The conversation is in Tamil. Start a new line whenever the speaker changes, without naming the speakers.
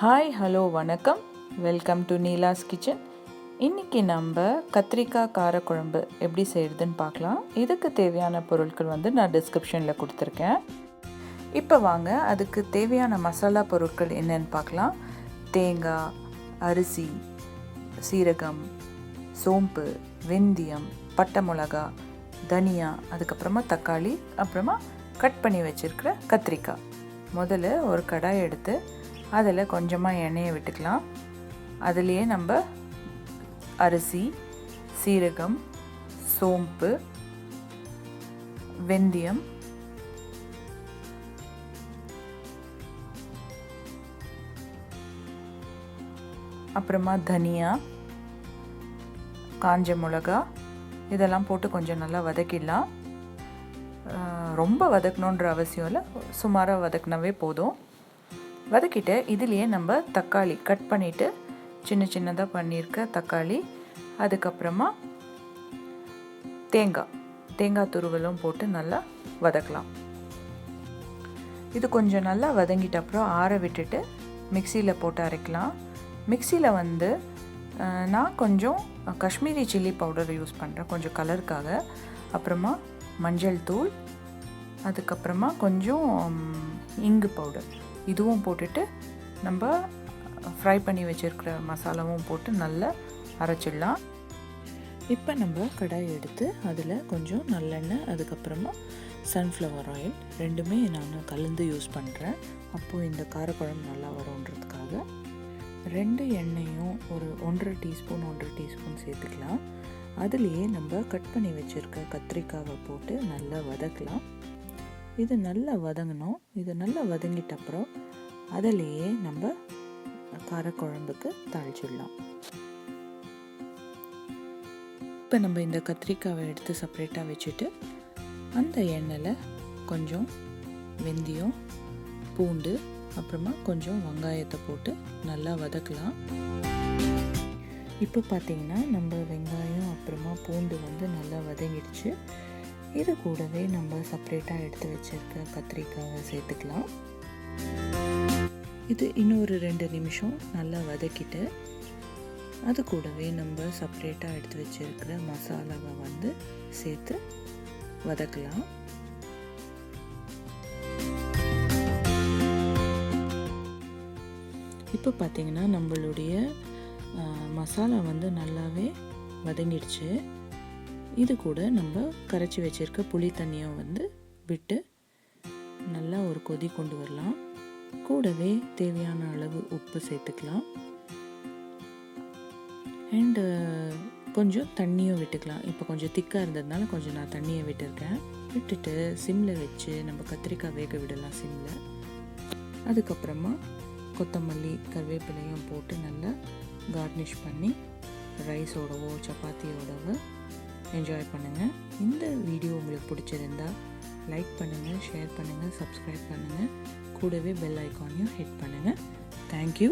ஹாய் ஹலோ வணக்கம், வெல்கம் டு நீலாஸ் கிச்சன். இன்றைக்கி நம்ம கத்திரிக்காய் காரக்குழம்பு எப்படி செய்கிறதுன்னு பார்க்கலாம். இதுக்கு தேவையான பொருட்கள் நான் டிஸ்கிரிப்ஷனில் கொடுத்துருக்கேன். இப்போ வாங்க அதுக்கு தேவையான மசாலா பொருட்கள் என்னென்னு பார்க்கலாம். தேங்காய், அரிசி, சீரகம், சோம்பு, வெந்தயம், பட்டை மிளகா, தனியா, அதுக்கப்புறமா தக்காளி, அப்புறமா கட் பண்ணி வச்சுருக்கிற கத்திரிக்காய். முதல்ல ஒரு கடாய் எடுத்து அதில் கொஞ்சமாக எண்ணெயை விட்டுக்கலாம். அதுலேயே நம்ம அரிசி, சீரகம், சோம்பு, வெந்தயம், அப்புறமா தனியா, காஞ்ச மிளகா இதெல்லாம் போட்டு கொஞ்சம் நல்லா வதக்கிடலாம். ரொம்ப வதக்கணுன்ற அவசியம் இல்லை, சுமாராக வதக்கினாவே போதும். வதக்கிட்டு இதுலேயே நம்ம தக்காளி கட் பண்ணிவிட்டு சின்ன சின்னதாக பண்ணியிருக்க தக்காளி, அதுக்கப்புறமா தேங்காய் துருவலும் போட்டு நல்லா வதக்கலாம். இது கொஞ்சம் நல்லா வதங்கிட்ட அப்புறம் ஆற விட்டுட்டு மிக்சியில் போட்டு அரைக்கலாம். மிக்சியில் நான் கொஞ்சம் காஷ்மீரி சில்லி பவுடர் யூஸ் பண்ணுறேன், கொஞ்சம் கலருக்காக. அப்புறமா மஞ்சள் தூள், அதுக்கப்புறமா கொஞ்சம் இங்கு பவுடர், இதுவும் போட்டுட்டு நம்ம ஃப்ரை பண்ணி வச்சுருக்கிற மசாலாவும் போட்டு நல்லா அரைச்சிடலாம். இப்போ நம்ம கடாய் எடுத்து அதில் கொஞ்சம் நல்லெண்ணெய், அதுக்கப்புறமா சன்ஃப்ளவர் ஆயில் ரெண்டுமே நான் கலந்து யூஸ் பண்ணுறேன். அப்போது இந்த காரக்குழம்பு நல்லா வரும்ன்றதுக்காக 2 எண்ணெயும் ஒரு 1.5 டீஸ்பூன் சேர்த்துக்கலாம். அதுலேயே நம்ம கட் பண்ணி வச்சுருக்க கத்திரிக்காவை போட்டு நல்லா வதக்கலாம். இது நல்லா வதங்கணும். இது நல்லா வதங்கிட்ட அப்புறம் அதிலேயே நம்ம காரக்குழம்புக்கு தாளிச்சிடலாம். இப்போ நம்ம இந்த கத்திரிக்காவை எடுத்து செப்பரேட்டாக வச்சுட்டு அந்த எண்ணெயில் கொஞ்சம் வெந்தயம், பூண்டு, அப்புறமா கொஞ்சம் வெங்காயத்தை போட்டு நல்லா வதக்கலாம். இப்போ பார்த்திங்கன்னா நம்ம வெங்காயம் அப்புறமா பூண்டு நல்லா வதங்கிடுச்சு. இது கூடவே நம்ம செப்பரேட்டாக எடுத்து வச்சுருக்க கத்திரிக்காவை சேர்த்துக்கலாம். இது இன்னொரு 2 நிமிஷம் நல்லா வதக்கிட்டு அது கூடவே நம்ம செப்பரேட்டாக எடுத்து வச்சுருக்கிற மசாலாவை சேர்த்து வதக்கலாம். இப்போ பார்த்திங்கன்னா நம்மளுடைய மசாலா நல்லாவே வதங்கிடுச்சு. இது கூட நம்ம கரைச்சி வச்சுருக்க புளி தண்ணியை விட்டு நல்லா ஒரு கொதி கொண்டு வரலாம். கூடவே தேவையான அளவு உப்பு சேர்த்துக்கலாம். அண்டு கொஞ்சம் தண்ணியும் விட்டுக்கலாம். இப்போ கொஞ்சம் திக்காக இருந்ததுனால கொஞ்சம் நான் தண்ணியை விட்டுருக்கேன். விட்டுட்டு சிம்மில் வச்சு நம்ம கத்திரிக்காய் வேக விடலாம் சிம்மில். அதுக்கப்புறமா கொத்தமல்லி, கருவேப்பிலையும் போட்டு நல்லா கார்னிஷ் பண்ணி ரைஸோடவோ சப்பாத்தியோடவோ என்ஜாய் பண்ணுங்கள். இந்த வீடியோ உங்களுக்கு பிடிச்சிருந்தால் லைக் பண்ணுங்கள், ஷேர் பண்ணுங்கள், சப்ஸ்கிரைப் பண்ணுங்கள். கூடவே பெல் ஐக்கானையும் ஹிட் பண்ணுங்கள். தேங்க்யூ.